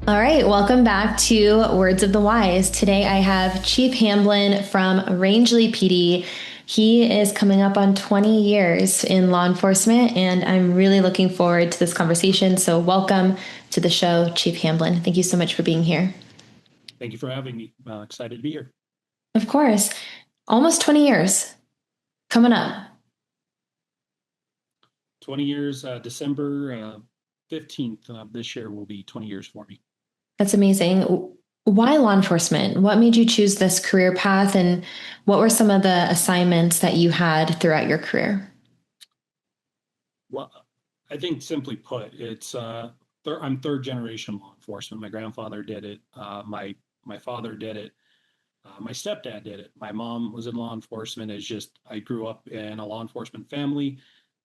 All right, welcome back to Words of the Wise. Today I have Chief Hamblin from Rangeley PD. He is coming up on 20 years in law enforcement, and I'm really looking forward to this conversation. So, welcome to the show, Chief Hamblin. Thank you so much for being here. Thank you for having me. Excited to be here. Of course, almost 20 years coming up. 20 years, December 15th of this year will be 20 years for me. That's amazing. Why law enforcement? What made you choose this career path, and what were some of the assignments that you had throughout your career? Well, I think simply put, I'm third generation law enforcement. My grandfather did it. My father did it. My stepdad did it. My mom was in law enforcement. It's just I grew up in a law enforcement family.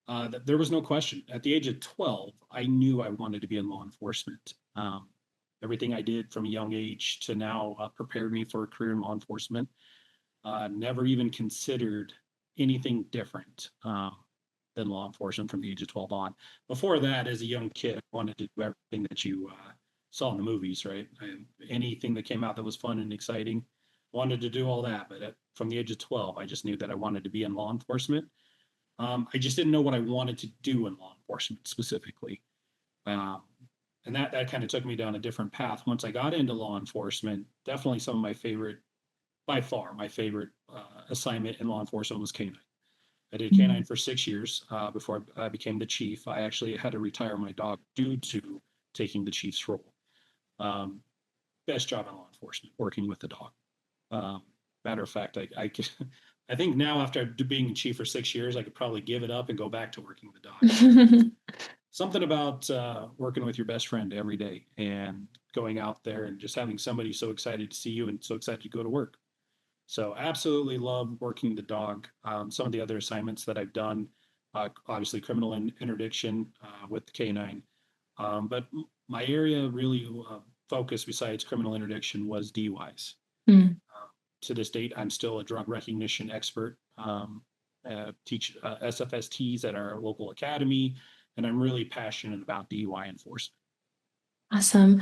That there was no question. At the age of 12, I knew I wanted to be in law enforcement. Everything I did from a young age to now prepared me for a career in law enforcement. Never even considered anything different than law enforcement from the age of 12 on. Before that, as a young kid, I wanted to do everything that you saw in the movies, right? Anything that came out that was fun and exciting, wanted to do all that. But from the age of 12, I just knew that I wanted to be in law enforcement. I just didn't know what I wanted to do in law enforcement specifically. Um, and that kind of took me down a different path. Once I got into law enforcement, definitely some of my favorite, by far, my favorite assignment in law enforcement was K9. I did K9 for 6 years before I became the chief. I actually had to retire my dog due to taking the chief's role. Um, Best job in law enforcement, working with the dog. Matter of fact, I think now after being chief for 6 years, I could probably give it up and go back to working with the dog. Something about working with your best friend every day and going out there and just having somebody so excited to see you and so excited to go to work. So absolutely love working the dog. Some of the other assignments that I've done, obviously criminal interdiction with the K9. But my area really focus besides criminal interdiction was DUIs. Mm. To this date, I'm still a drug recognition expert. Teach SFSTs at our local academy, and I'm really passionate about DUI enforcement. Awesome.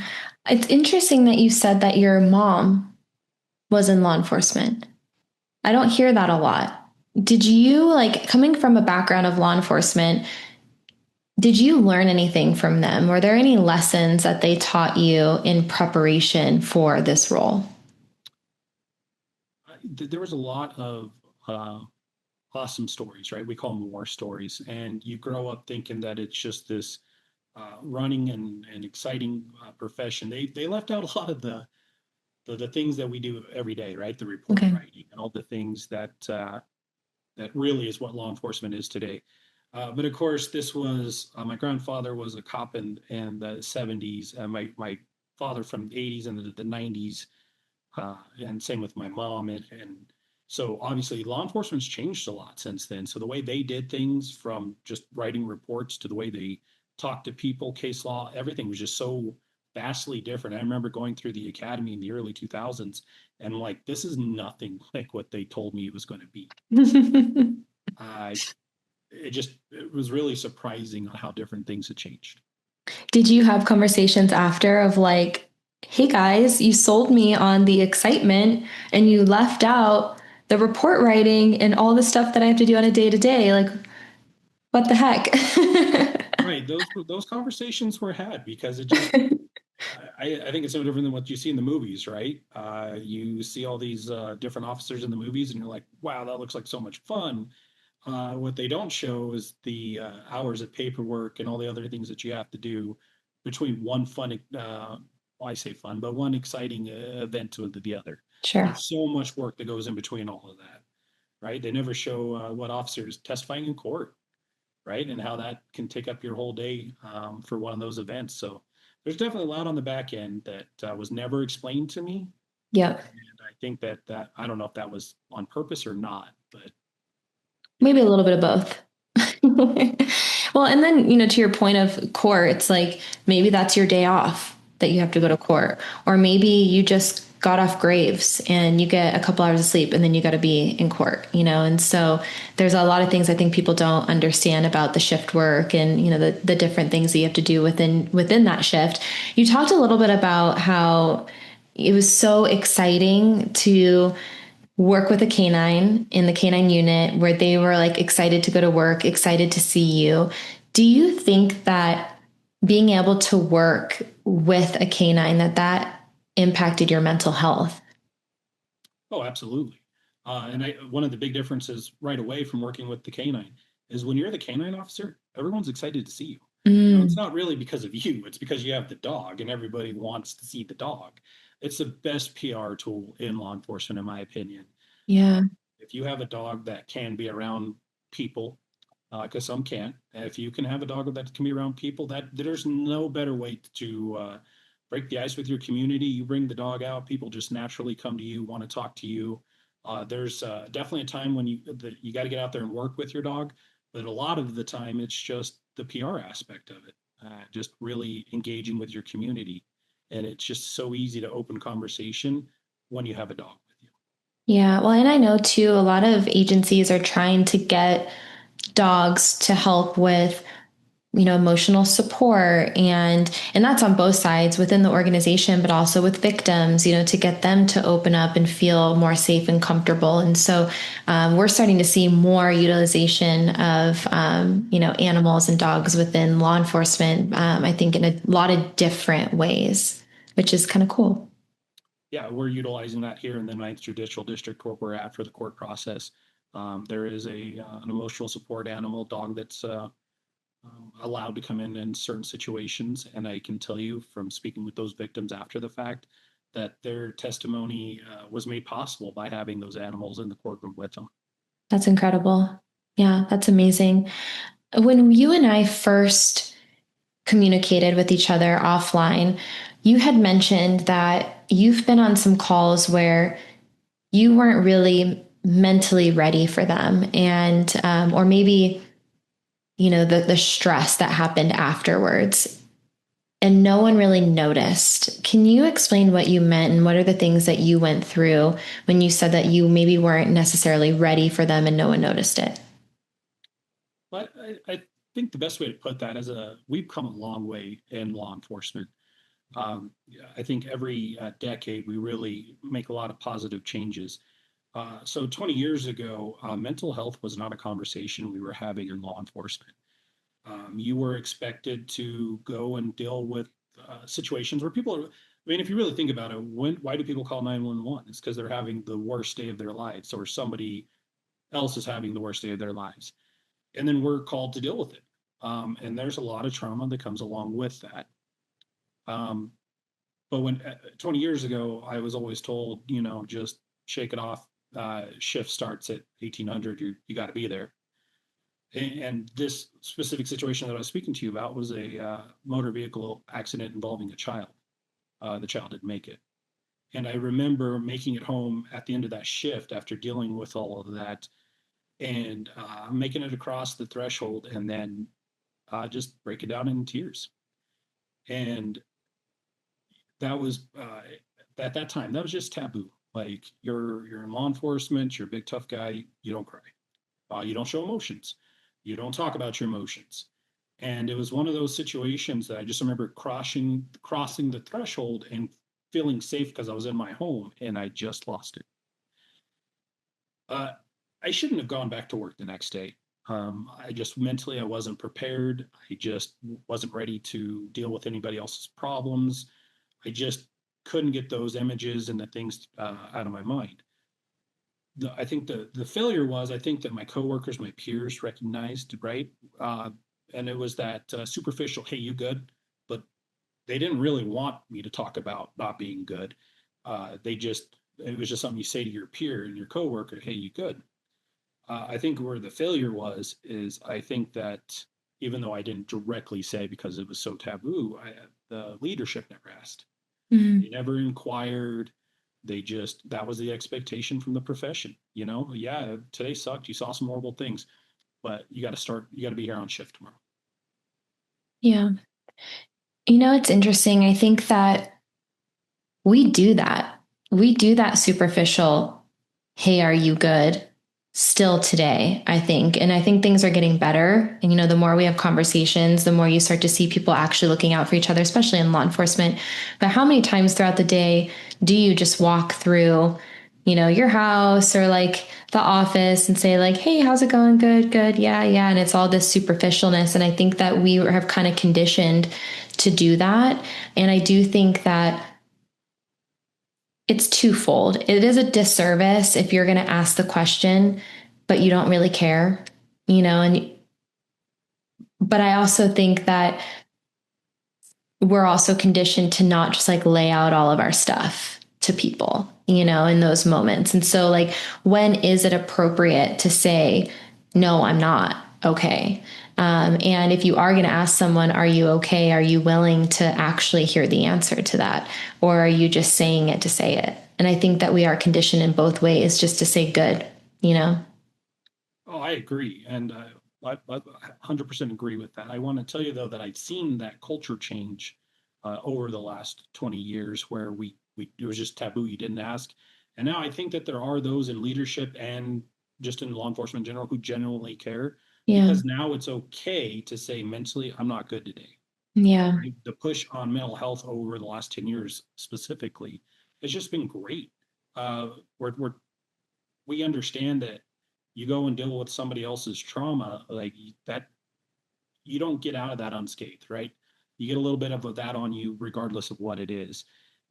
It's interesting that you said that your mom was in law enforcement. I don't hear that a lot. Did you, like, coming from a background of law enforcement, did you learn anything from them? Were there any lessons that they taught you in preparation for this role? There was a lot of awesome stories, right? We call them war stories, and you grow up thinking that it's just this running and exciting profession. They left out a lot of the things that we do every day, right? The report Okay. writing and all the things that really is what law enforcement is today. But of course, this was my grandfather was a cop in the 70s. My father from the 80s and the 90s, and same with my mom. And so obviously, law enforcement's changed a lot since then. So the way they did things, from just writing reports to the way they talked to people, case law, everything was just so vastly different. I remember going through the academy in the early 2000s, and like, this is nothing like what they told me it was going to be. I it was really surprising on how different things had changed. Did you have conversations after of like, hey guys, you sold me on the excitement and you left out the report writing and all the stuff that I have to do on a day to day? Like, what the heck? Right, those conversations were had because it just I think it's no different than what you see in the movies, right? You see all these different officers in the movies, and you're like, wow, that looks like so much fun. What they don't show is the hours of paperwork and all the other things that you have to do between one fun, well, I say fun, but one exciting event to the other. Sure. There's so much work that goes in between all of that, right? They never show what officers testifying in court, right? And how that can take up your whole day for one of those events. So there's definitely a lot on the back end that was never explained to me. Yep. And I think that I don't know if that was on purpose or not, but Maybe a little bit of both. Well, and then, to your point of court, it's like maybe that's your day off that you have to go to court. Or maybe you just got off graves and you get a couple hours of sleep and then you got to be in court, and so there's a lot of things I think people don't understand about the shift work and the different things that you have to do within that shift. You talked a little bit about how it was so exciting to work with a canine in the canine unit where they were like excited to go to work, excited to see you. Do you think that being able to work with a canine that impacted your mental health? Oh, absolutely. One of the big differences right away from working with the canine is when you're the canine officer, everyone's excited to see you. It's Mm, not really because of you, it's because you have the dog and everybody wants to see the dog. It's the best PR tool in law enforcement, in my opinion. yeah. If you have a dog that can be around people, because some can't, if you can have a dog that can be around people, that there's no better way to break the ice with your community. You bring the dog out, people just naturally come to you, want to talk to you. There's definitely a time when you got to get out there and work with your dog, but a lot of the time it's just the PR aspect of it, just really engaging with your community, and it's just so easy to open conversation when you have a dog with you. Yeah. Well, and I know too, a lot of agencies are trying to get dogs to help with emotional support, and that's on both sides within the organization but also with victims, to get them to open up and feel more safe and comfortable. And so we're starting to see more utilization of animals and dogs within law enforcement, I think in a lot of different ways, which is kind of cool. Yeah, we're utilizing that here in the Ninth Judicial District where we're at for the court process. There is an emotional support animal dog that's allowed to come in certain situations, and I can tell you from speaking with those victims after the fact that their testimony was made possible by having those animals in the courtroom with them. That's incredible. Yeah, that's amazing. When you and I first communicated with each other offline, you had mentioned that you've been on some calls where you weren't really mentally ready for them, and or maybe the stress that happened afterwards, and no one really noticed. Can you explain what you meant and what are the things that you went through when you said that you maybe weren't necessarily ready for them and no one noticed it? But I think the best way to put that is we've come a long way in law enforcement. Yeah, I think every decade we really make a lot of positive changes. So 20 years ago, mental health was not a conversation we were having in law enforcement. You were expected to go and deal with situations where people are, I mean, if you really think about it, why do people call 911? It's because they're having the worst day of their lives or somebody else is having the worst day of their lives. And then we're called to deal with it. And there's a lot of trauma that comes along with that. Um, but when 20 years ago, I was always told, just shake it off. Shift starts at 1800. You got to be there. And this specific situation that I was speaking to you about was a motor vehicle accident involving a child. The child didn't make it. And I remember making it home at the end of that shift after dealing with all of that and making it across the threshold and then just breaking down in tears. And that was at that time, that was just taboo. Like you're in law enforcement, you're a big tough guy, you don't cry. You don't show emotions. You don't talk about your emotions. And it was one of those situations that I just remember crossing the threshold and feeling safe because I was in my home and I just lost it. Uh, I shouldn't have gone back to work the next day. I just mentally I wasn't prepared. I just wasn't ready to deal with anybody else's problems. I just couldn't get those images and the things out of my mind. I think the failure was I think that my coworkers, my peers recognized, right? And it was that superficial, hey, you good? But they didn't really want me to talk about not being good. It was just something you say to your peer and your coworker, hey, you good? I think where the failure was is I think that even though I didn't directly say because it was so taboo, the leadership never asked. They Mhm. never inquired. That was the expectation from the profession. Yeah, today sucked. You saw some horrible things, but you got to be here on shift tomorrow. Yeah. It's interesting. I think that we do that. we do that superficial, hey, are you good? Still today, I think. And I think things are getting better. And, the more we have conversations, the more you start to see people actually looking out for each other, especially in law enforcement. But how many times throughout the day do you just walk through, your house or like the office and say, like, hey, how's it going? Good, good. Yeah, yeah. And it's all this superficialness. And I think that we have kind of conditioned to do that. And I do think that it's twofold. It is a disservice if you're going to ask the question, but you don't really care, and but I also think that we're also conditioned to not just like lay out all of our stuff to people, in those moments. And so like when is it appropriate to say, no, I'm not okay? And if you are going to ask someone, are you okay? Are you willing to actually hear the answer to that? Or are you just saying it to say it? And I think that we are conditioned in both ways just to say good, you know? Oh, I agree. And I 100% agree with that. I want to tell you, though, that I've seen that culture change over the last 20 years where it was just taboo. You didn't ask. And now I think that there are those in leadership and just in law enforcement in general who genuinely care Yeah. because now it's okay to say mentally, I'm not good today. Yeah. Right? The push on mental health over the last 10 years specifically has just been great. Uh, we're we understand that you go and deal with somebody else's trauma like that, you don't get out of that unscathed, right? You get a little bit of that on you regardless of what it is.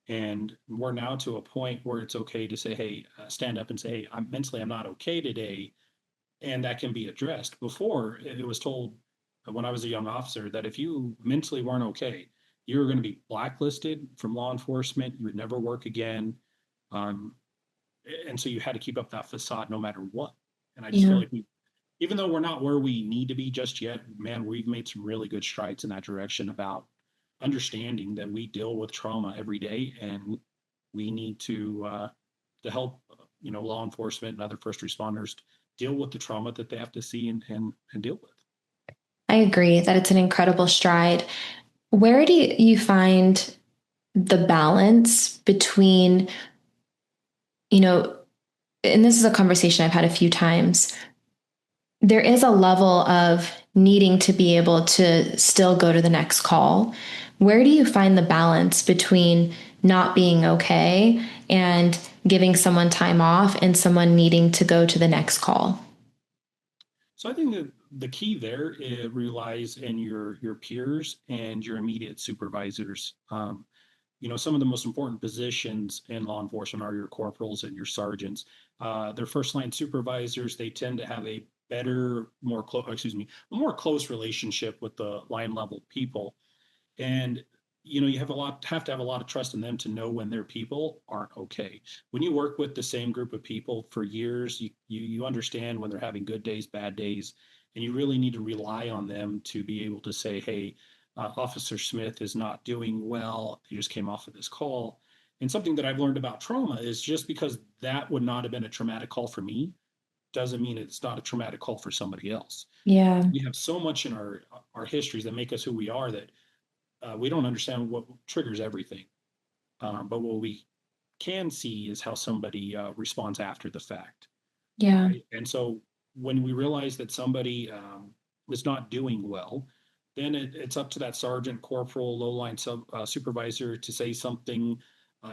And we're now to a point where it's okay to say, hey, stand up and say, hey, I'm not okay today, and that can be addressed. Before it was told when I was a young officer that if you mentally weren't okay, you were going to be blacklisted from law enforcement, you would never work again. um, and so you had to keep up that facade no matter what. And I just feel Yeah. like even though we're not where we need to be just yet, man, we've made some really good strides in that direction about understanding that we deal with trauma every day, and we need to help law enforcement and other first responders deal with the trauma that they have to see and deal with. I agree that it's an incredible stride. Where do you find the balance between, you know, and this is a conversation I've had a few times. There is a level of needing to be able to still go to the next call. Where do you find the balance between not being okay and giving someone time off and someone needing to go to the next call? So I think that the key there relies in your peers and your immediate supervisors. Some of the most important positions in law enforcement are your corporals and your sergeants. Their first line supervisors, they tend to have a better, a more close relationship with the line level people. And you have to have a lot of trust in them to know when their people aren't okay. When you work with the same group of people for years, you understand when they're having good days, bad days, and you really need to rely on them to be able to say, hey, Officer Smith is not doing well. He just came off of this call. And something that I've learned about trauma is just because that would not have been a traumatic call for me doesn't mean it's not a traumatic call for somebody else. Yeah. We have so much in our histories that make us who we are that we don't understand what triggers everything. But what we can see is how somebody responds after the fact, Yeah. right? And so when we realize that somebody is not doing well, then it's up to that sergeant, corporal, low line supervisor to say something,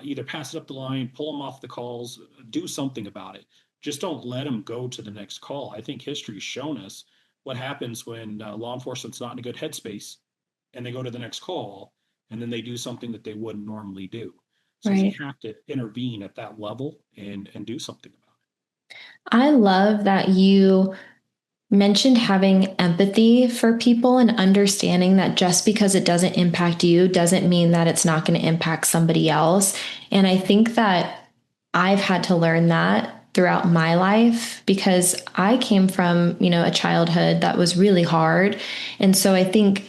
either pass it up the line, pull them off the calls, do something about it. Just don't let them go to the next call. I think history's shown us what happens when law enforcement's not in a good headspace and they go to the next call and then they do something that they wouldn't normally do. So we Right. have to intervene at that level and do something about I love that you mentioned having empathy for people and understanding that just because it doesn't impact you doesn't mean that it's not going to impact somebody else. And I think that I've had to learn that throughout my life because I came from, a childhood that was really hard. And so I think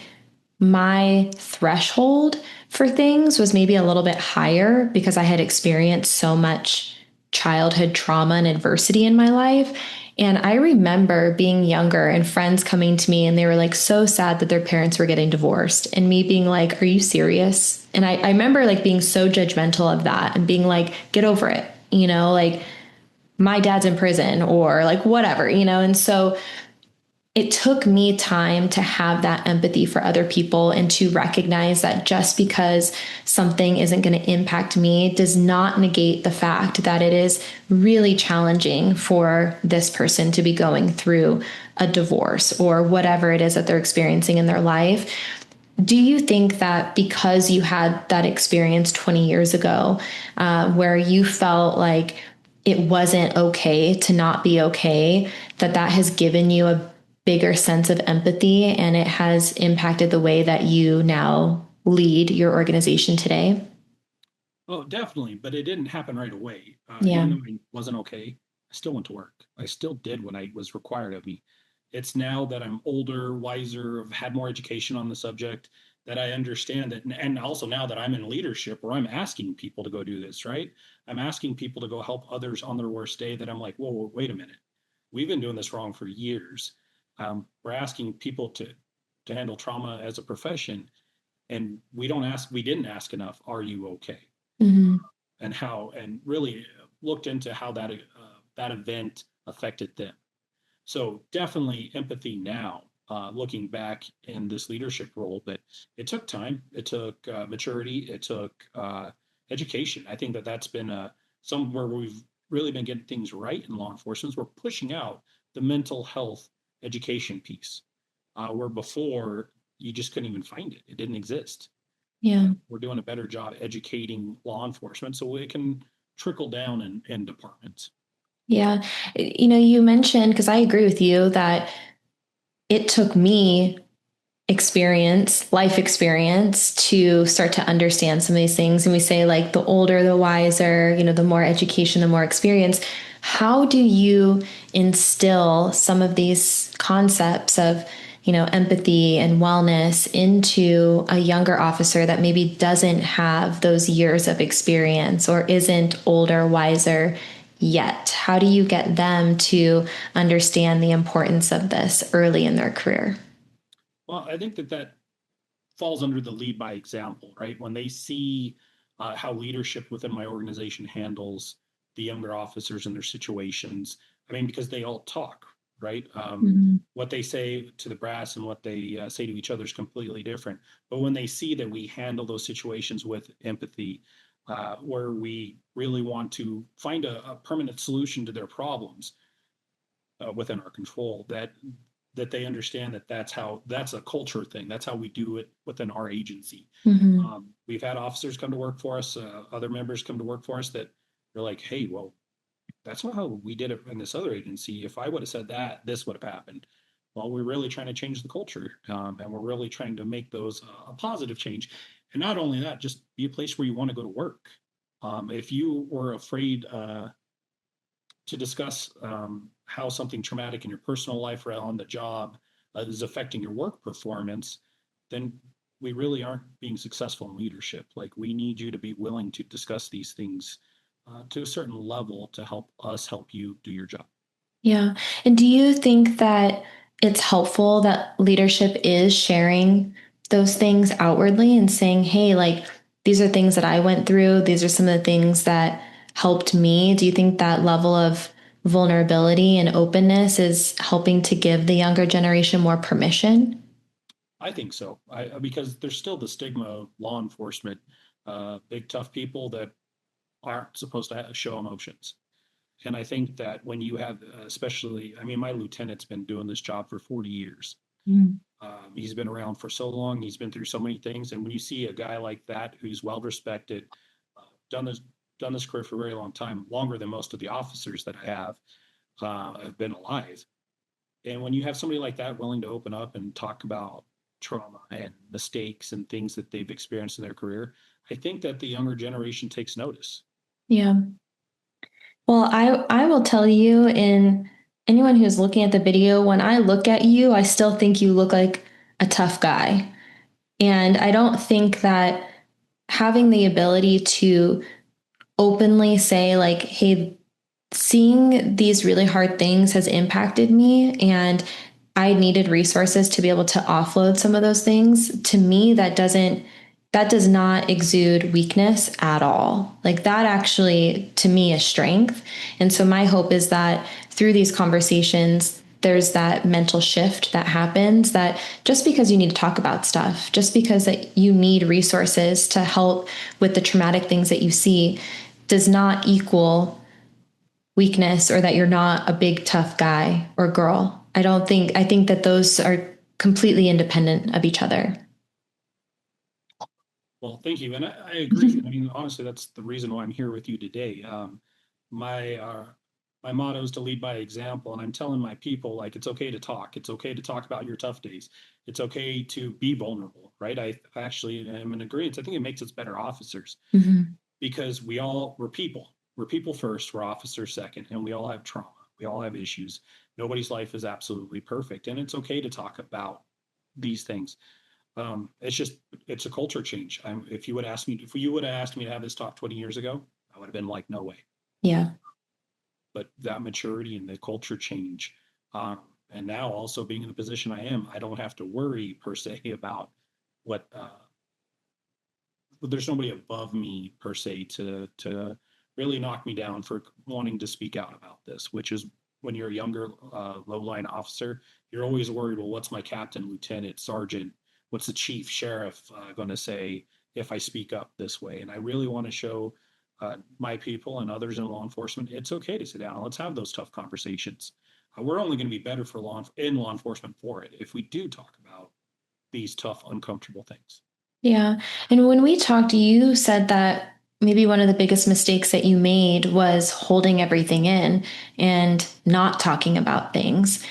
my threshold for things was maybe a little bit higher because I had experienced so much childhood trauma and adversity in my life. And I remember being younger and friends coming to me and they were like so sad that their parents were getting divorced. And me being like, are you serious? And I remember like being so judgmental of that and being like, get over it, like my dad's in prison or like whatever, And so it took me time to have that empathy for other people and to recognize that just because something isn't going to impact me does not negate the fact that it is really challenging for this person to be going through a divorce or whatever it is that they're experiencing in their life. Do you think that because you had that experience 20 years ago, where you felt like it wasn't okay to not be okay, that has given you a bigger sense of empathy and it has impacted the way that you now lead your organization today? Oh, definitely, but it didn't happen right away. Yeah. Even though I wasn't okay, I still went to work. I still did what I was required of me. It's now that I'm older, wiser, I've had more education on the subject that I understand that, and also now that I'm in leadership where I'm asking people to go do this, right? I'm asking people to go help others on their worst day. That I'm like, whoa, wait a minute, we've been doing this wrong for years. We're asking people to handle trauma as a profession, and we didn't ask enough. Are you okay? Mm-hmm. And how and really looked into how that event affected them. So definitely empathy now, looking back in this leadership role, but it took time, it took maturity, it took education. I think that that's been somewhere where we've really been getting things right in law enforcement. We're pushing out the mental health education piece, where before you just couldn't even find it; it didn't exist. Yeah. And we're doing a better job educating law enforcement so it can trickle down in departments. Yeah. You mentioned, because I agree with you, that it took me life experience to start to understand some of these things. And we say like the older, the wiser, the more education, the more experience. How do you instill some of these concepts of, empathy and wellness into a younger officer that maybe doesn't have those years of experience or isn't older, wiser yet? How do you get them to understand the importance of this early in their career? Well, I think that falls under the lead by example, right? When they see how leadership within my organization handles the younger officers and their situations, I mean, because they all talk, right? Mhm. What they say to the brass and what they say to each other is completely different. But when they see that we handle those situations with empathy, where we really want to find a permanent solution to their problems within our control, that they understand that that's a culture thing. That's how we do it within our agency. Mhm. We've had officers come to work for us, other members come to work for us that they're like, hey, well, that's not how we did it in this other agency. If I would have said that, this would have happened. Well, we're really trying to change the culture, and we're really trying to make those a positive change. And not only that, just be a place where you want to go to work. If you were afraid to discuss how something traumatic in your personal life or on the job is affecting your work performance, then we really aren't being successful in leadership. Like we need you to be willing to discuss these things to a certain level to help us help you do your job. Yeah. And do you think that it's helpful that leadership is sharing those things outwardly and saying, hey, like, these are things that I went through. These are some of the things that helped me. Do you think that level of vulnerability and openness is helping to give the younger generation more permission? I think so. Because there's still the stigma of law enforcement, big tough people that aren't supposed to show emotions. And I think that when you have, especially, I mean, my lieutenant's been doing this job for 40 years. Mm. He's been around for so long. He's been through so many things. And when you see a guy like that who's well respected, uh, done this done this career for a very long time, longer than most of the officers that I have been alive. And when you have somebody like that willing to open up and talk about trauma and mistakes and things that they've experienced in their career, I think that the younger generation takes notice. Yeah. Well, I will tell you, in anyone who's looking at the video, when I look at you, I still think you look like a tough guy. And I don't think that having the ability to openly say, like, hey, seeing these really hard things has impacted me, and I needed resources to be able to offload some of those things. To me, that does not exude weakness at all. Like that actually, to me, is strength. And so my hope is that through these conversations, there's that mental shift that happens, that just because you need to talk about stuff, just because that you need resources to help with the traumatic things that you see, does not equal weakness, or that you're not a big tough guy or girl. I think that those are completely independent of each other. Well, thank you, and I agree. I mean, honestly, that's the reason why I'm here with you today. My my motto is to lead by example, and I'm telling my people like it's okay to talk. It's okay to talk about your tough days. It's okay to be vulnerable, right? I actually am in agreement. I think it makes us better officers Mhm. because we're people. We're people first. We're officers second, and we all have trauma. We all have issues. Nobody's life is absolutely perfect, and it's okay to talk about these things. It's just it's a culture change. If you would ask me, if you would have asked me to have this talk 20 years ago, I would have been like, no way. Yeah. But that maturity and the culture change, and now also being in the position I am, I don't have to worry per se about what. There's nobody above me per se to really knock me down for wanting to speak out about this. Which is when you're a younger low line officer, you're always worried. Well, what's my captain, lieutenant, sergeant? What's the chief sheriff going to say if I speak up this way? And I really want to show my people and others in law enforcement it's okay to sit down. Let's have those tough conversations. We're only going to be better for law enforcement for it if we do talk about these tough, uncomfortable things. Yeah. And when we talked, you said that maybe one of the biggest mistakes that you made was holding everything in and not talking about things.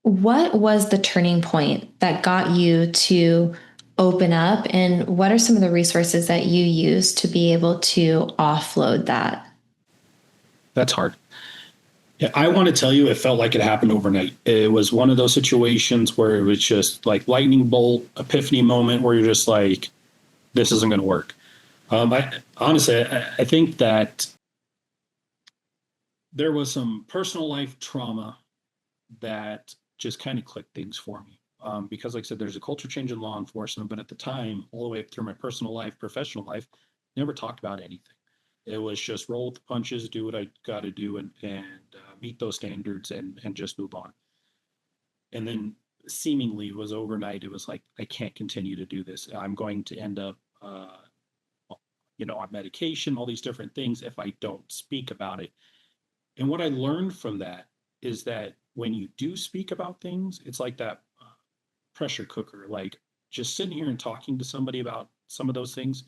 What was the turning point that got you to open up? And what are some of the resources that you use to be able to offload that? That's hard. Yeah, I want to tell you, it felt like it happened overnight. It was one of those situations where it was just like lightning bolt, epiphany moment where you're just like, this isn't going to work. I honestly, I think that there was some personal life trauma that just kind of clicked things for me. Because, like I said, there's a culture change in law enforcement, but at the time, all the way up through my personal life, professional life, never talked about anything. It was just roll with the punches, do what I got to do, and meet those standards, and just move on. And then seemingly it was overnight. It was like I can't continue to do this. I'm going to end up, on medication, all these different things if I don't speak about it. And what I learned from that is that when you do speak about things, it's like that pressure cooker, like just sitting here and talking to somebody about some of those things,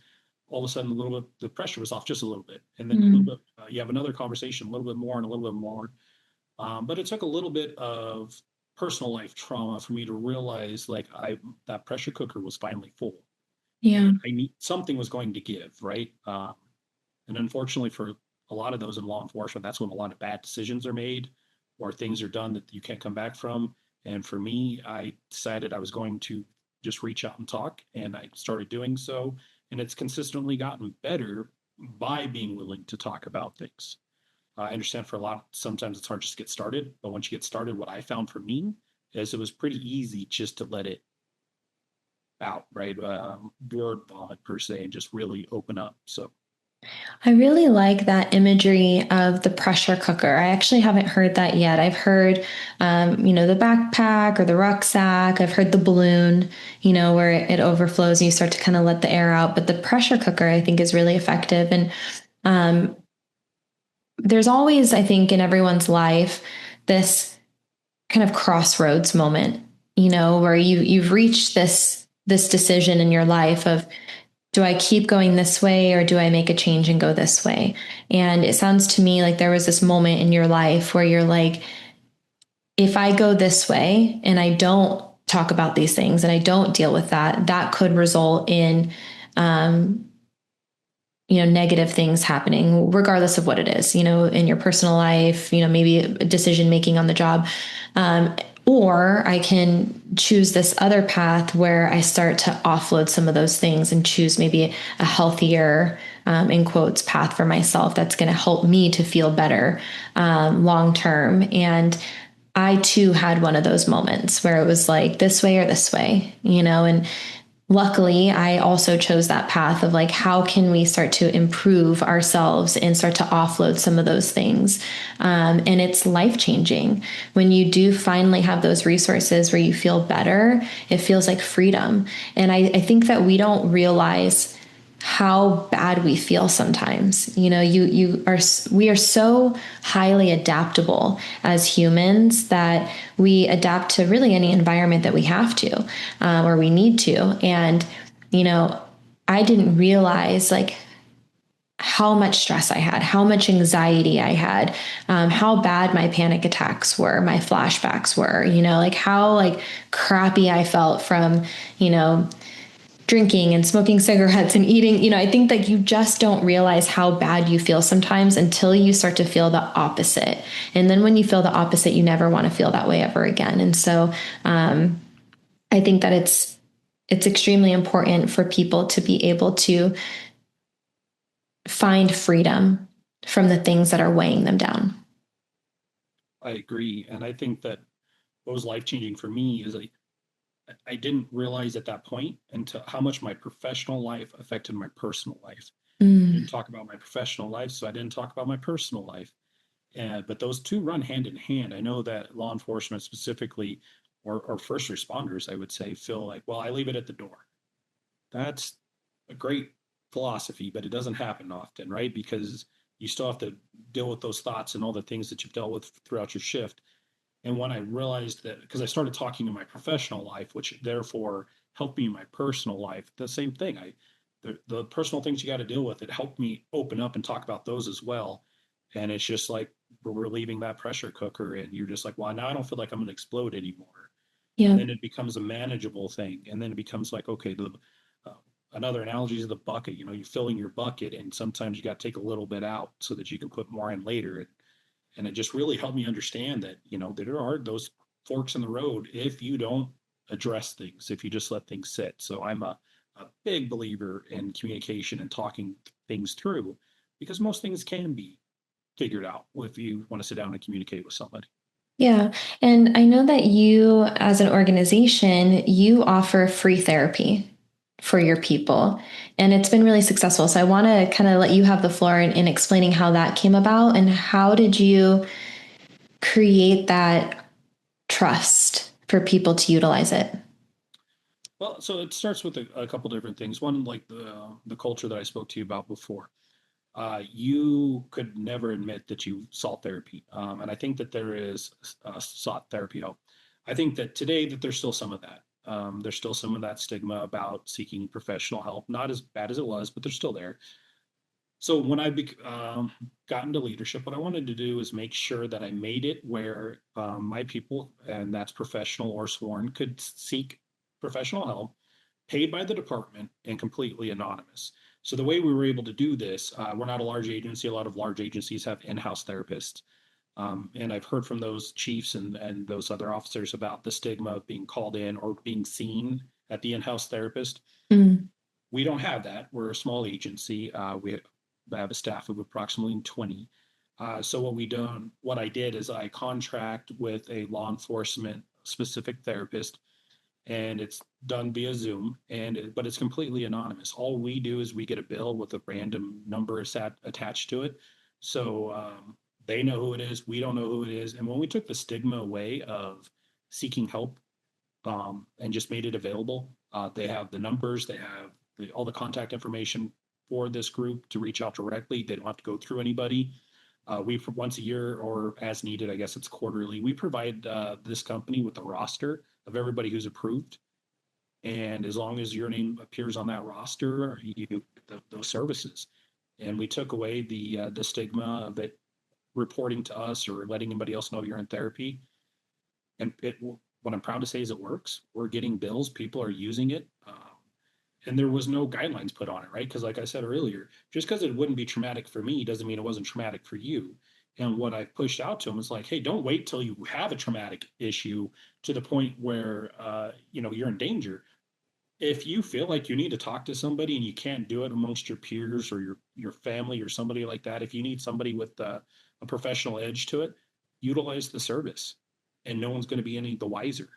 all of a sudden a little bit the pressure was off just a little bit, and then a little Mm, bit you have another conversation, a little bit more and a little bit more. But it took a little bit of personal life trauma for me to realize like I that pressure cooker was finally full, yeah. and I need something was going to give, right? And unfortunately for a lot of those in law enforcement, that's when a lot of bad decisions are made or things are done that you can't come back from. And for me, I decided I was going to just reach out and talk, and I started doing so. And it's consistently gotten better by being willing to talk about things. I understand for a lot, sometimes it's hard just to get started. But once you get started, what I found for me is it was pretty easy just to let it out, right? Word vomit per se, and just really open up. So I really like that imagery of the pressure cooker. I actually haven't heard that yet. I've heard, the backpack or the rucksack. I've heard the balloon, where it overflows and you start to kind of let the air out. But the pressure cooker, I think, is really effective. And um, there's always, I think, in everyone's life, this kind of crossroads moment, where you've reached this decision in your life of, do I keep going this way or do I make a change and go this way? And it sounds to me like there was this moment in your life where you're like, if I go this way and I don't talk about these things and I don't deal with that, that could result in, um, negative things happening, regardless of what it is, in your personal life, maybe decision making on the job. Or I can choose this other path where I start to offload some of those things and choose maybe a healthier in quotes, path for myself that's going to help me to feel better long term. And I too had one of those moments where it was like this way or this way, and luckily I also chose that path of like, how can we start to improve ourselves and start to offload some of those things? And it's life changing when you do finally have those resources where you feel better. It feels like freedom. And I think that we don't realize how bad we feel sometimes. We are so highly adaptable as humans that we adapt to really any environment that we have to, or we need to. And I didn't realize like how much stress I had, how much anxiety I had, how bad my panic attacks were, my flashbacks were, like how like crappy I felt from, drinking and smoking cigarettes and eating. I think that you just don't realize how bad you feel sometimes until you start to feel the opposite. And then when you feel the opposite, you never want to feel that way ever again. And so I think that it's extremely important for people to be able to find freedom from the things that are weighing them down. I agree. And I think that what was life changing for me is I didn't realize at that point until how much my professional life affected my personal life. I didn't Mm, talk about my professional life, so I didn't talk about my personal life. But those two run hand in hand. I know that law enforcement specifically, or first responders, I would say, feel like, well, I leave it at the door. That's a great philosophy, but it doesn't happen often, right? Because you still have to deal with those thoughts and all the things that you've dealt with throughout your shift. And when I realized that, because I started talking to my professional life, which therefore helped me in my personal life, the same thing. The personal things you got to deal with, it helped me open up and talk about those as well. And it's just like we're relieving that pressure cooker, and you're just like, well, now I don't feel like I'm going to explode anymore. And yeah. then it becomes a manageable thing. And then it becomes like, okay, uh, another analogy is the bucket. You're filling your bucket, and sometimes you got to take a little bit out so that you can put more in later. And it just really helped me understand that there are those forks in the road if you don't address things, if you just let things sit. So I'm a big believer in communication and talking things through, because most things can be figured out if you want to sit down and communicate with somebody. Yeah. And I know that you, as an organization, you offer free therapy for your people, and it's been really successful. So I want to kind of let you have the floor in explaining how that came about and how did you create that trust for people to utilize it? Well, so it starts with a couple different things. One, like the culture that I spoke to you about before. You could never admit that you sought therapy, and I think that there is sought therapy help. I think that today that there's still some of that. There's still some of that stigma about seeking professional help. Not as bad as it was, but they're still there. So when got into leadership, what I wanted to do is make sure that I made it where my people, and that's professional or sworn, could seek professional help, paid by the department and completely anonymous. So the way we were able to do this, we're not a large agency. A lot of large agencies have in-house therapists. And I've heard from those chiefs and those other officers about the stigma of being called in or being seen at the in-house therapist. Mm, We don't have that. We're a small agency. We have a staff of approximately 20. So what I did is I contract with a law enforcement specific therapist, and it's done via Zoom, but it's completely anonymous. All we do is we get a bill with a random number attached to it. So they know who it is. We don't know who it is. And when we took the stigma away of seeking help, and just made it available, they have the numbers, they have all the contact information for this group to reach out directly. They don't have to go through anybody. We, once a year or as needed, I guess it's quarterly, we provide this company with a roster of everybody who's approved. And as long as your name appears on that roster, you get those services. And we took away the stigma of it reporting to us or letting anybody else know you're in therapy. And what I'm proud to say is it works. We're getting bills, people are using it. And there was no guidelines put on it, right? Because, like I said earlier, just because it wouldn't be traumatic for me doesn't mean it wasn't traumatic for you. And what I pushed out to them is like, hey, don't wait till you have a traumatic issue to the point where you're in danger. If you feel like you need to talk to somebody and you can't do it amongst your peers or your family or somebody like that, if you need somebody with a professional edge to it, utilize the service, and no one's going to be any the wiser.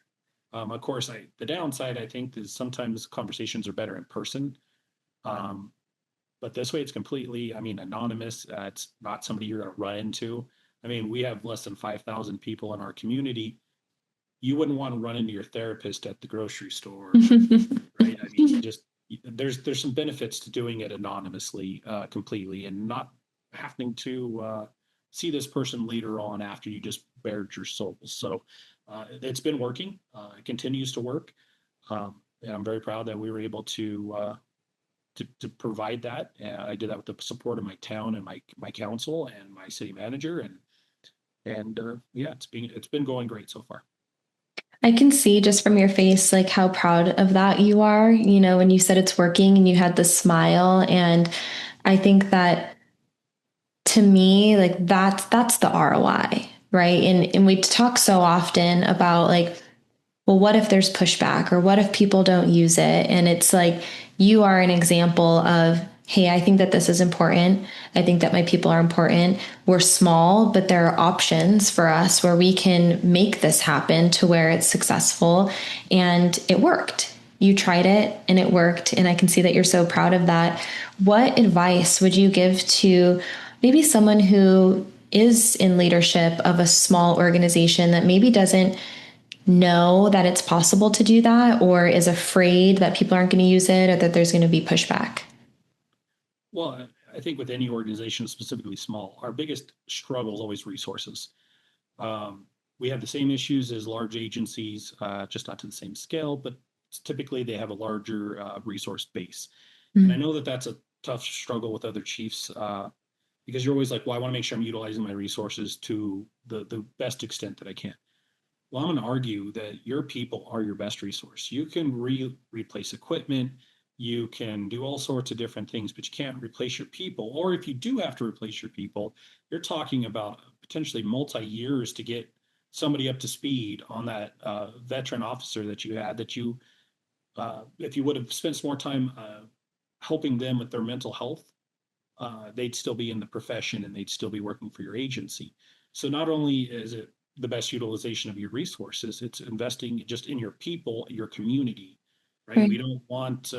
Of course, the downside I think is sometimes conversations are better in person. Um, but this way, it's completely, I mean, anonymous. It's not somebody you're going to run into. I mean, we have less than 5,000 people in our community. You wouldn't want to run into your therapist at the grocery store, right? I mean, you just there's some benefits to doing it anonymously, completely, and not having to see this person later on after you just bared your soul. So it's been working. It continues to work, and I'm very proud that we were able to provide that. I did that with the support of my town and my council and my city manager, and yeah, it's been going great so far. I can see just from your face, like how proud of that you are, when you said it's working and you had the smile. And I think that to me, like that's the ROI, right? And we talk so often about like, well, what if there's pushback or what if people don't use it? And it's like you are an example of, hey, I think that this is important. I think that my people are important. We're small, but there are options for us where we can make this happen to where it's successful. And it worked. You tried it and it worked. And I can see that you're so proud of that. What advice would you give to maybe someone who is in leadership of a small organization that maybe doesn't know that it's possible to do that or is afraid that people aren't going to use it or that there's going to be pushback? Well, I think with any organization, specifically small, our biggest struggle is always resources. We have the same issues as large agencies, just not to the same scale, but typically they have a larger resource base. And I Mm. know that that's a tough struggle with other chiefs because you're always like, well, I want to make sure I'm utilizing my resources to the best extent that I can. Well, I'm going to argue that your people are your best resource. You can replace equipment, you can do all sorts of different things, but you can't replace your people. Or if you do have to replace your people, you're talking about potentially multi years to get somebody up to speed on that veteran officer that you had. That you, if you would have spent some more time helping them with their mental health, they'd still be in the profession and they'd still be working for your agency. So not only is it the best utilization of your resources, it's investing just in your people, your community, right? We Right. don't want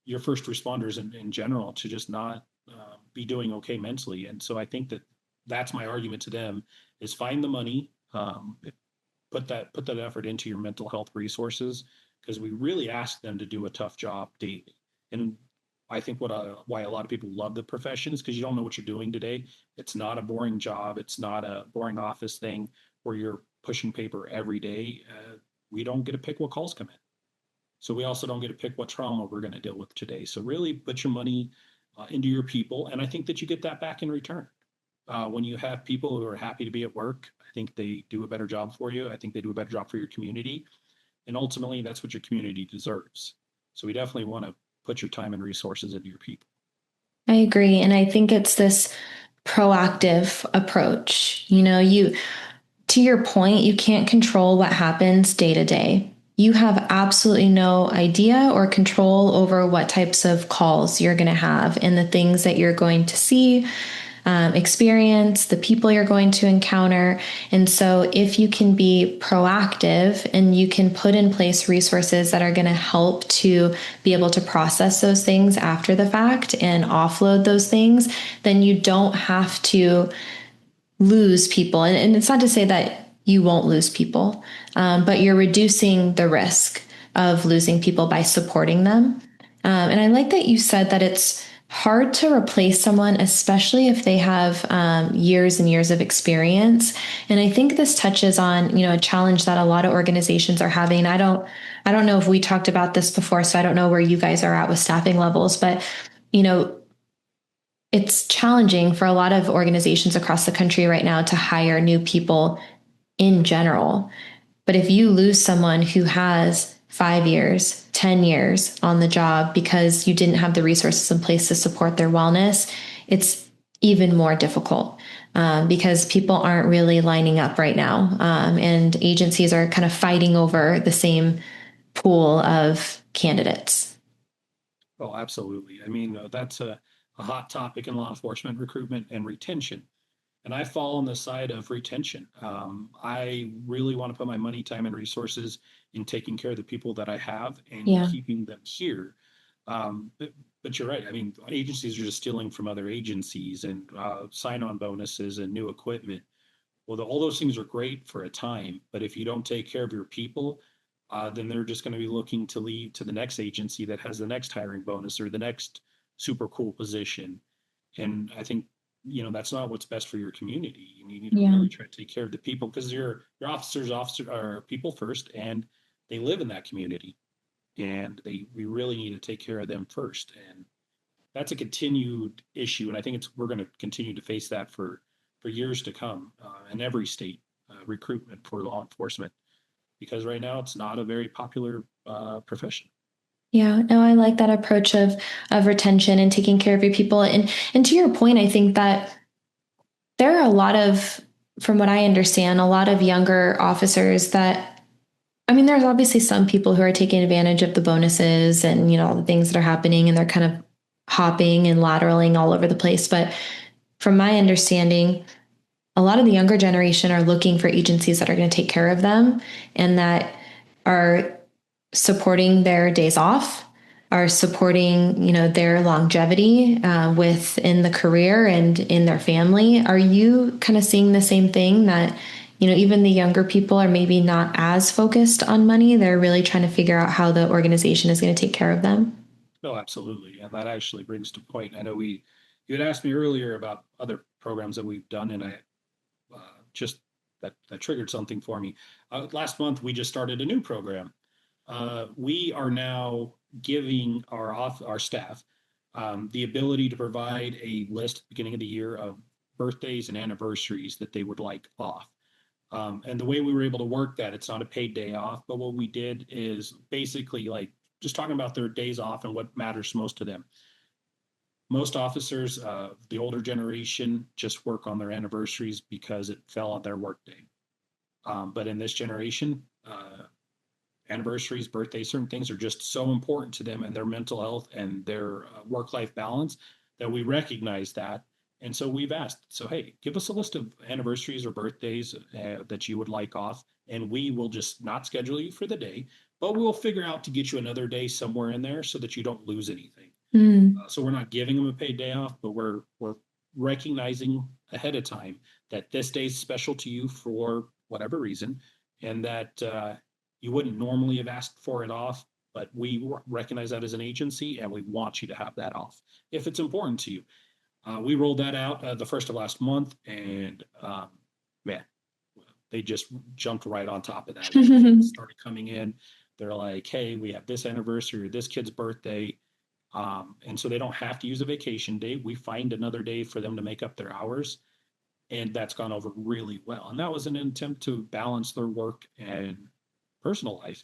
your first responders in general to just not be doing okay mentally. And so I think that that's my argument to them is find the money, put that effort into your mental health resources because we really ask them to do a tough job daily. And I think why a lot of people love the profession is because you don't know what you're doing today. It's not a boring job. It's not a boring office thing where you're pushing paper every day. We don't get to pick what calls come in. So we also don't get to pick what trauma we're going to deal with today. So really put your money into your people. And I think that you get that back in return. When you have people who are happy to be at work, I think they do a better job for you. I think they do a better job for your community. And ultimately, that's what your community deserves. So we definitely want to put your time and resources into your people. I agree. And I think it's this proactive approach. To your point, you can't control what happens day to day. You have absolutely no idea or control over what types of calls you're going to have and the things that you're going to see, experience, the people you're going to encounter. And so, if you can be proactive and you can put in place resources that are going to help to be able to process those things after the fact and offload those things, then you don't have to lose people. And it's not to say that you won't lose people, but you're reducing the risk of losing people by supporting them. And I like that you said that it's hard to replace someone, especially if they have years and years of experience. And I think this touches on, a challenge that a lot of organizations are having. I don't know if we talked about this before, so I don't know where you guys are at with staffing levels, but you know, it's challenging for a lot of organizations across the country right now to hire new people in general. But if you lose someone who has 5 years, 10 years on the job because you didn't have the resources in place to support their wellness, it's even more difficult because people aren't really lining up right now. And agencies are kind of fighting over the same pool of candidates. Oh, absolutely. I mean, that's a hot topic in law enforcement recruitment and retention. And I fall on the side of retention. I really want to put my money, time, and resources in taking care of the people that I have and Yeah. keeping them here. Um, but, but you're right. I mean, agencies are just stealing from other agencies and sign-on bonuses and new equipment. Well, all those things are great for a time, but if you don't take care of your people, then they're just going to be looking to leave to the next agency that has the next hiring bonus or the next super cool position. And I think, that's not what's best for your community. You need to Yeah. really try to take care of the people because your officers are people first, and they live in that community, and we really need to take care of them first. And that's a continued issue, and I think we're going to continue to face that for years to come in every state, recruitment for law enforcement, because right now it's not a very popular profession. Yeah, no, I like that approach of retention and taking care of your people. And to your point, I think that there are a lot of, from what I understand, a lot of younger officers that, I mean, there's obviously some people who are taking advantage of the bonuses and, all the things that are happening, and they're kind of hopping and lateraling all over the place. But from my understanding, a lot of the younger generation are looking for agencies that are going to take care of them and that are supporting their days off, are supporting, their longevity within the career and in their family. Are you kind of seeing the same thing that, even the younger people are maybe not as focused on money? They're really trying to figure out how the organization is going to take care of them. No, absolutely. And that actually brings to point. I know you had asked me earlier about other programs that we've done, and I just that triggered something for me. Last month, we just started a new program. We are now giving our staff the ability to provide a list at the beginning of the year of birthdays and anniversaries that they would like off. And the way we were able to work that, it's not a paid day off, but what we did is basically like just talking about their days off and what matters most to them. Most officers, the older generation, just work on their anniversaries because it fell on their workday. But in this generation, anniversaries, birthdays, certain things are just so important to them and their mental health and their work-life balance that we recognize that. And so we've asked, so hey, give us a list of anniversaries or birthdays that you would like off, and we will just not schedule you for the day, but we'll figure out to get you another day somewhere in there so that you don't lose anything. Mm, So we're not giving them a paid day off, but we're recognizing ahead of time that this day is special to you for whatever reason, and that you wouldn't normally have asked for it off, but we recognize that as an agency, and we want you to have that off if it's important to you. We rolled that out the first of last month, and man, they just jumped right on top of that. As people started coming in, they're like, "Hey, we have this anniversary or this kid's birthday." And so they don't have to use a vacation day. We find another day for them to make up their hours. And that's gone over really well. And that was an attempt to balance their work and personal life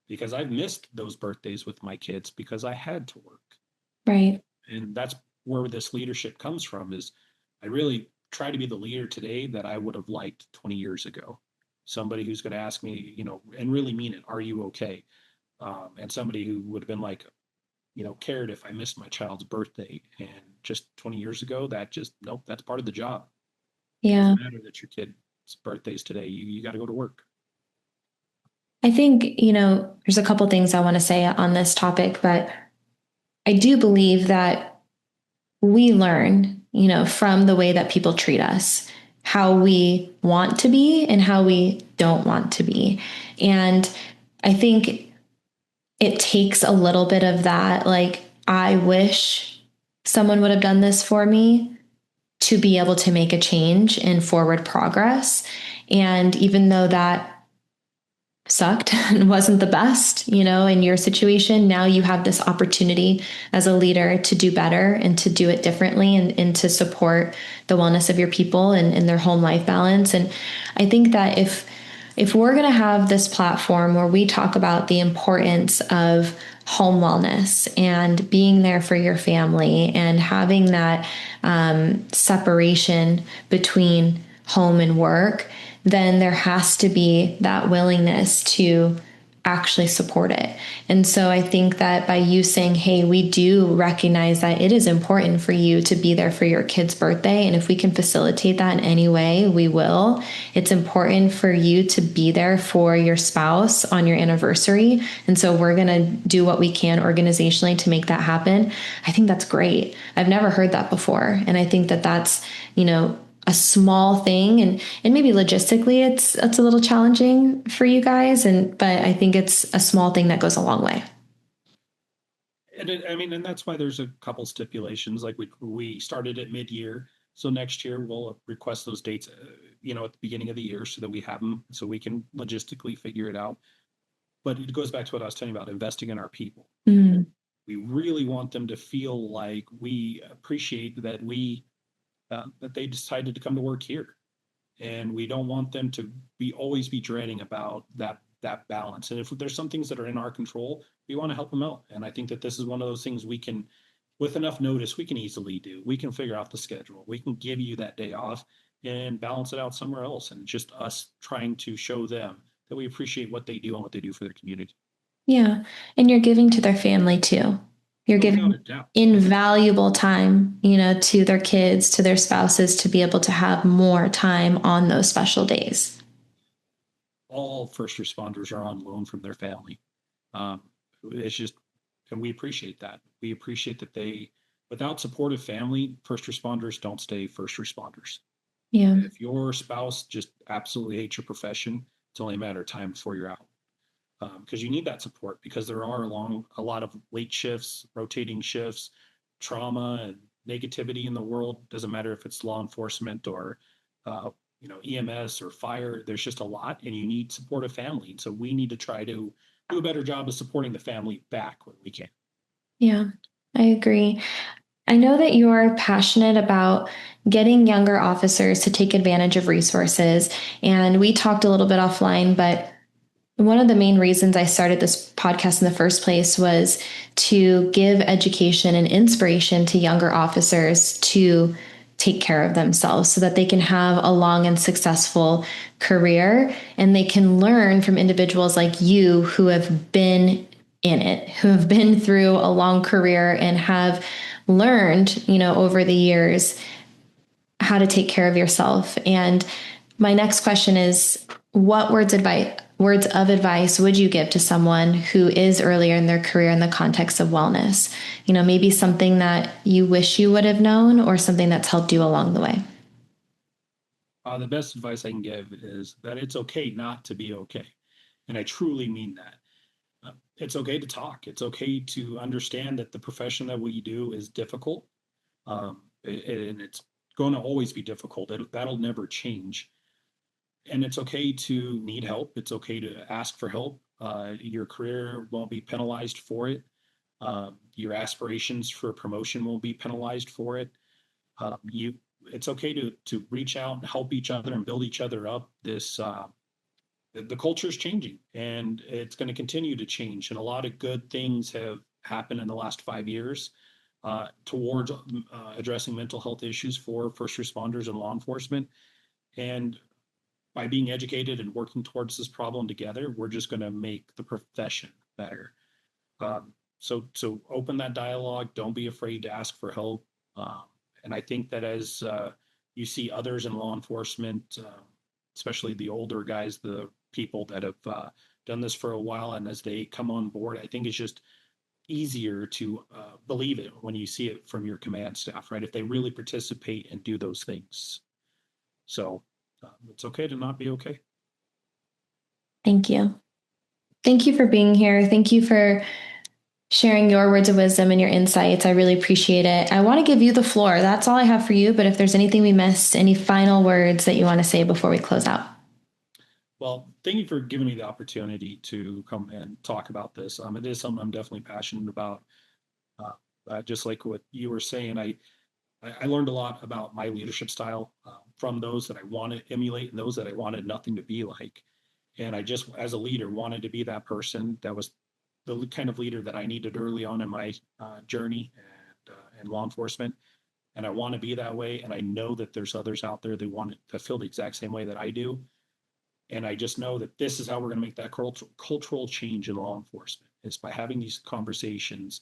because I've missed those birthdays with my kids because I had to work. right. And that's where this leadership comes from is I really try to be the leader today that I would have liked 20 years ago. Somebody who's going to ask me, and really mean it, are you okay? And somebody who would have been like, cared if I missed my child's birthday. And just 20 years ago, nope, that's part of the job. It Yeah. doesn't matter that your kid's birthday's today. You got to go to work. I think, there's a couple things I want to say on this topic, but I do believe that we learn, from the way that people treat us, how we want to be and how we don't want to be. And I think it takes a little bit of that, like, I wish someone would have done this for me to be able to make a change and forward progress. And even though that sucked and wasn't the best, in your situation, now you have this opportunity as a leader to do better and to do it differently and to support the wellness of your people and their home life balance. And I think that if we're going to have this platform where we talk about the importance of home wellness and being there for your family and having that separation between home and work, then there has to be that willingness to actually support it. And so I think that by you saying, hey, we do recognize that it is important for you to be there for your kid's birthday. And if we can facilitate that in any way, we will. It's important for you to be there for your spouse on your anniversary. And so we're going to do what we can organizationally to make that happen. I think that's great. I've never heard that before. And I think that that's, a small thing, and maybe logistically it's a little challenging for you guys, but I think it's a small thing that goes a long way. And that's why there's a couple stipulations. Like we started at mid-year, so next year we'll request those dates, at the beginning of the year, so that we have them, so we can logistically figure it out. But it goes back to what I was telling you about investing in our people. Mm. We really want them to feel like we appreciate that they decided to come to work here, and we don't want them to always be dreading about that balance. And if there's some things that are in our control, we want to help them out. And I think that this is one of those things we can, with enough notice, we can easily do. We can figure out the schedule. We can give you that day off and balance it out somewhere else. And just us trying to show them that we appreciate what they do and what they do for their community. Yeah. And you're giving to their family too. You're Oh, without giving a doubt. invaluable time, to their kids, to their spouses, to be able to have more time on those special days. All first responders are on loan from their family. Um, it's just, and we appreciate that. We appreciate that without supportive family, first responders don't stay first responders. Yeah. If your spouse just absolutely hates your profession, it's only a matter of time before you're out. Because you need that support, because there are a lot of late shifts, rotating shifts, trauma and negativity in the world. Doesn't matter if it's law enforcement or EMS or fire. There's just a lot, and you need supportive family. And so we need to try to do a better job of supporting the family back when we can. Yeah, I agree. I know that you're passionate about getting younger officers to take advantage of resources. And we talked a little bit offline, but one of the main reasons I started this podcast in the first place was to give education and inspiration to younger officers to take care of themselves so that they can have a long and successful career, and they can learn from individuals like you who have been in it, who have been through a long career and have learned, over the years how to take care of yourself. And my next question is, what words of advice would you give to someone who is earlier in their career in the context of wellness? Maybe something that you wish you would have known, or something that's helped you along the way. The best advice I can give is that it's okay not to be okay. And I truly mean that. It's okay to talk. It's okay to understand that the profession that we do is difficult. And it's going to always be difficult. That'll never change. And it's okay to need help. It's okay to ask for help. Your career won't be penalized for it. Your aspirations for promotion won't be penalized for it. It's okay to reach out and help each other and build each other up. The culture is changing, and it's going to continue to change. And a lot of good things have happened in the last 5 years towards addressing mental health issues for first responders and law enforcement. And by being educated and working towards this problem together, we're just going to make the profession better. So open that dialogue. Don't be afraid to ask for help. And I think that as you see others in law enforcement, especially the older guys, the people that have done this for a while, and as they come on board, I think it's just easier to believe it when you see it from your command staff, right? If they really participate and do those things. So it's okay to not be okay. Thank you. Thank you for being here. Thank you for sharing your words of wisdom and your insights. I really appreciate it. I want to give you the floor. That's all I have for you. But if there's anything we missed, any final words that you want to say before we close out? Well, thank you for giving me the opportunity to come and talk about this. It is something I'm definitely passionate about. Just like what you were saying, I learned a lot about my leadership style from those that I want to emulate and those that I wanted nothing to be like. And I just, as a leader, wanted to be that person that was the kind of leader that I needed early on in my journey and law enforcement. And I want to be that way. And I know that there's others out there that feel the exact same way that I do. And I just know that this is how we're going to make that cultural change in law enforcement, is by having these conversations,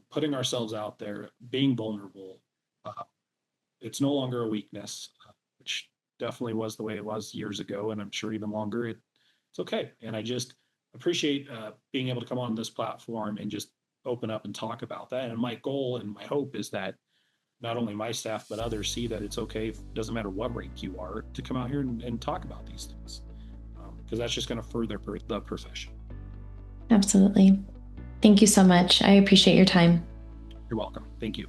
putting ourselves out there, being vulnerable. Uh, it's no longer a weakness, which definitely was the way it was years ago, and I'm sure even longer. It's okay. And I just appreciate being able to come on this platform and just open up and talk about that. And my goal and my hope is that not only my staff but others see that it's okay. It doesn't matter what rank you are, to come out here and talk about these things, because that's just going to further the profession. Absolutely. Thank you so much. I appreciate your time. You're welcome. Thank you.